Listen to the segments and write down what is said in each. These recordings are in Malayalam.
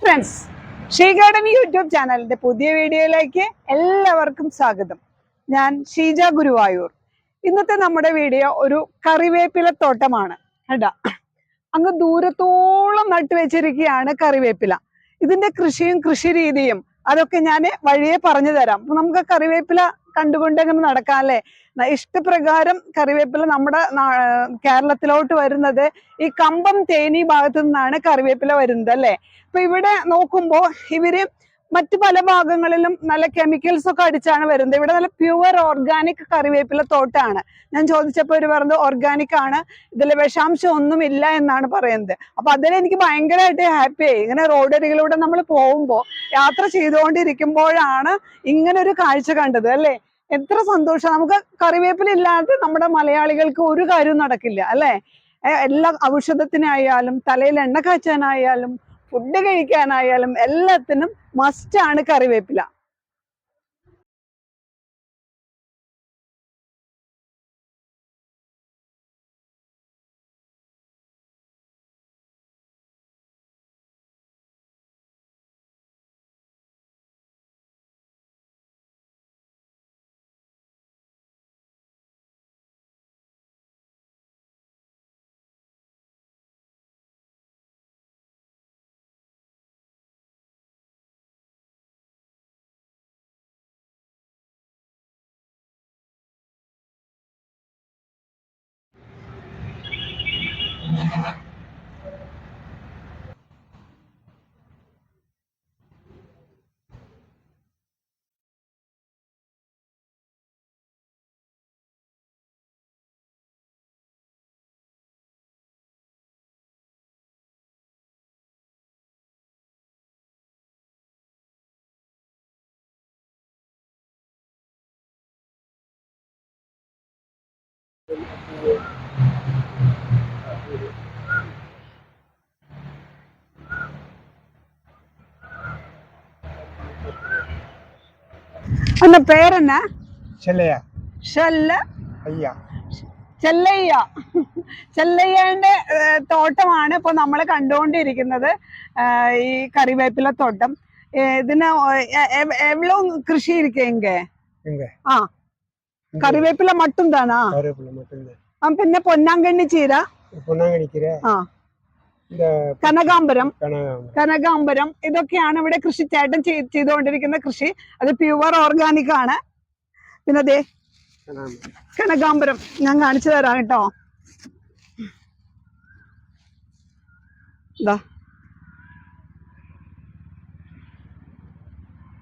ഫ്രണ്ട്സ്, ഷീ ഗാർഡൻ യൂട്യൂബ് ചാനലിന്റെ പുതിയ വീഡിയോയിലേക്ക് എല്ലാവർക്കും സ്വാഗതം. ഞാൻ ഷീജ ഗുരുവായൂർ. ഇന്നത്തെ നമ്മുടെ വീഡിയോ ഒരു കറിവേപ്പില തോട്ടമാണ് കേട്ടാ. അങ്ങ് ദൂരത്തോളം നട്ടുവെച്ചിരിക്കുകയാണ് കറിവേപ്പില. ഇതിന്റെ കൃഷിയും കൃഷി രീതിയും അതൊക്കെ ഞാൻ വഴിയെ പറഞ്ഞു തരാം. അപ്പൊ നമുക്ക് കറിവേപ്പില കണ്ടുകൊണ്ട് അങ്ങനെ നടക്കാം അല്ലേ. ഇഷ്ടപ്രകാരം കറിവേപ്പില നമ്മുടെ കേരളത്തിലോട്ട് വരുന്നത് ഈ കമ്പം തേനി ഭാഗത്തു നിന്നാണ് കറിവേപ്പില വരുന്നത് അല്ലേ. അപ്പൊ ഇവിടെ നോക്കുമ്പോ ഇവര് മറ്റു പല ഭാഗങ്ങളിലും നല്ല കെമിക്കൽസ് ഒക്കെ അടിച്ചാണ് വരുന്നത്. ഇവിടെ നല്ല പ്യുവർ ഓർഗാനിക് കറിവേപ്പില തോട്ടാണ്. ഞാൻ ചോദിച്ചപ്പോൾ ഒരു പറഞ്ഞത് ഓർഗാനിക് ആണ്, ഇതിൽ വിഷാംശം ഒന്നും ഇല്ല എന്നാണ് പറയുന്നത്. അപ്പൊ അതിൽ എനിക്ക് ഭയങ്കരമായിട്ട് ഹാപ്പിയായി. ഇങ്ങനെ റോഡരികിലൂടെ നമ്മൾ പോകുമ്പോൾ യാത്ര ചെയ്തുകൊണ്ടിരിക്കുമ്പോഴാണ് ഇങ്ങനെ ഒരു കാഴ്ച കണ്ടത് അല്ലേ. എത്ര സന്തോഷം. നമുക്ക് കറിവേപ്പില ഇല്ലാതെ നമ്മുടെ മലയാളികൾക്ക് ഒരു കാര്യവും നടക്കില്ല അല്ലേ. എല്ലാ ഔഷധത്തിനായാലും തലയിൽ എണ്ണ കാച്ചാനായാലും ഫുഡ് കഴിക്കാനായാലും എല്ലാത്തിനും മസ്റ്റാണ് കറിവേപ്പില. അന്ന പേരെന്നാ? ചെല്ലയ്യ. ചെല്ലയ്യന്റെ തോട്ടമാണ് ഇപ്പൊ നമ്മൾ കണ്ടുകൊണ്ടിരിക്കുന്നത്, ഈ കറിവേപ്പില തോട്ടം. ഇതിന് എവ്വളോ കൃഷി ഇരിക്കേങ്ക? ആ, കറിവേപ്പില മട്ടും താനാ? പിന്നെ പൊന്നാങ്കണ്ണി ചീര, ആ, കനകാംബരം ഇതൊക്കെയാണ് ഇവിടെ കൃഷി. ചേട്ടൻ ചെയ്തുകൊണ്ടിരിക്കുന്ന കൃഷി അത് പ്യുവർ ഓർഗാനിക് ആണ്. പിന്നെ അതെ കനകാംബരം ഞാൻ കാണിച്ചു തരാം കേട്ടോ.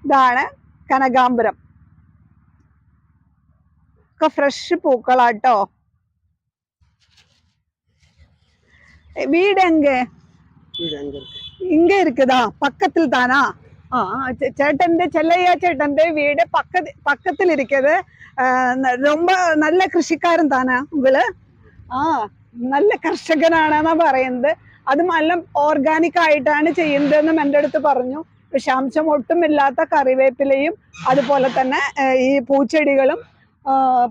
ഇതാണ് കനകാംബരം. ഒക്കെ ഫ്രഷ് പൂക്കളാട്ടോ. വീട് ഇങ്ങ இருக்குதா? പക്കത്തിൽ താനാ? ആ, ചേട്ടന്റെ ചെല്ലയ്യ ചേട്ടന്റെ വീട് പക്കത്തിൽ ഇരിക്കത്. ரொம்ப നല്ല കൃഷിക്കാരൻ താനാ ഉങ്ങള്? ആ, നല്ല കർഷകനാണെന്നാ പറയുന്നത്. അത് നല്ല ഓർഗാനിക് ആയിട്ടാണ് ചെയ്യുന്നതെന്നും എൻ്റെ അടുത്ത് പറഞ്ഞു. വിഷാംശം ഒട്ടുമില്ലാത്ത കറിവേപ്പിലയും അതുപോലെ തന്നെ ഈ പൂച്ചെടികളും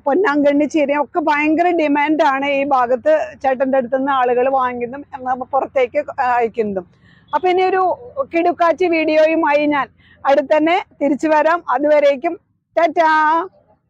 പൊന്നാങ്കണ്ണി ചീരയും ഒക്കെ ഭയങ്കര ഡിമാൻഡാണ് ഈ ഭാഗത്ത്. ചേട്ടൻ്റെ അടുത്ത് നിന്ന് ആളുകൾ വാങ്ങുന്നതും പുറത്തേക്ക് അയക്കുന്നതും. അപ്പൊ ഇനി ഒരു കിടുക്കാച്ചി വീഡിയോയുമായി ഞാൻ അടുത്തന്നെ തിരിച്ചു വരാം. അതുവരേക്കും ടാറ്റാ.